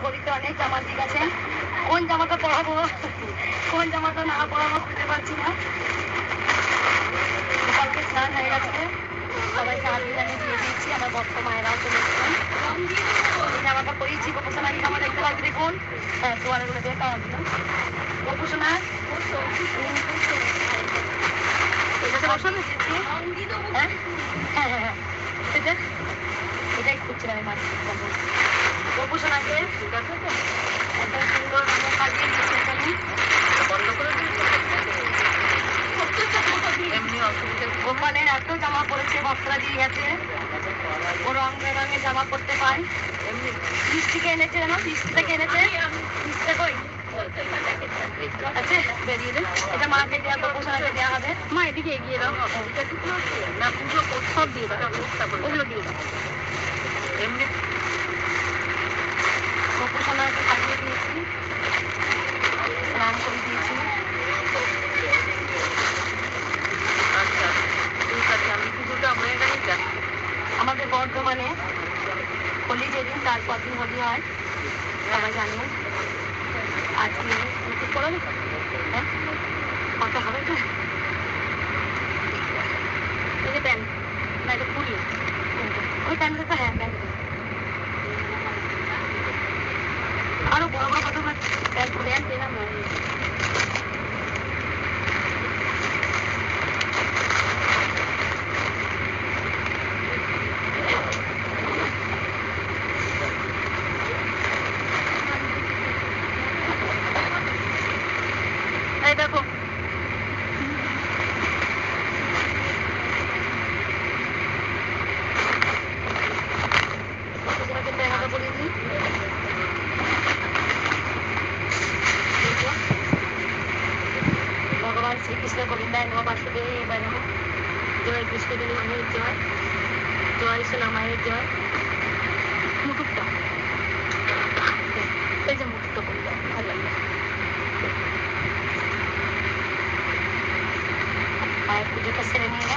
হোলিতে অনেক জামা ঠিক আছে, কোন জামাটা পরাবো কোন জামাটা না পরাবো খুঁজে পাচ্ছি না। সকালকে স্নান হয়ে গেছে, সবাইকে হাতে জানিয়ে দিয়ে দিচ্ছি। আমার বর্ত মায়েরাও চলে এসছেন। জামাটা পরিয়েছি গোপোষণার জামা দেখতে পাচ্ছি, দেখুন তোয়ারগুলো দিয়ে পাওয়া দিল গোপোষণা। এটাতে বসানো দিচ্ছি। হ্যাঁ হ্যাঁ হ্যাঁ হ্যাঁ এটাই খুঁজছিলাম আমি মাছ গোপোষণাকে একটা সুন্দর সাজিয়ে দিচ্ছি এখানে বন্ধ করে গোপালের এত জামা পড়েছে, ভক্তরা দিয়ে গেছে, ও রং বেরঙের জামা পড়তে পায়। এমনি বৃষ্টিকে এনেছে জানো, বৃষ্টি থেকে এনেছে। বৃষ্টিতে কই আচ্ছা বেরিয়ে দেন, এটা মাকে দেওয়া গোপোষণাকে দেওয়া হবে। মা এদিকে এগিয়ে দাও, না পুজো সব দিয়ে দাও, ওগুলো দিয়ে দাও। এমনি গোপোষণাকে সাজিয়ে দিয়েছি, স্নান করে দিয়েছি। আচ্ছা ঠিক আছে, আমি পুজোটা আমরা এখানেই যাই। আমাদের বর্ধমানে হোলি যেদিন তারপর দিন হোলি হয়, সবাই জানেন। আজকে করা হ্যাঁ কত হবে তো এই যে প্যান্ট না, এটা পুরি ওই প্যান্টটা তো হ্যাঁ প্যান্ট আরো বড় বড় কত প্যান্ট খুলে আনতে না। এই দেখো ভগবান শ্রীকৃষ্ণ গোবিন্দায় নমঃ, বাসুদেবায় নমঃ, জয় কৃষ্ণ দেবের জয়, জয় সোনা মায়ের জয়। মুকুটটা এই যে মুকুটটা করলাম ভালো লাগলো। মায়ের পুজোটা সেরে নিয়ে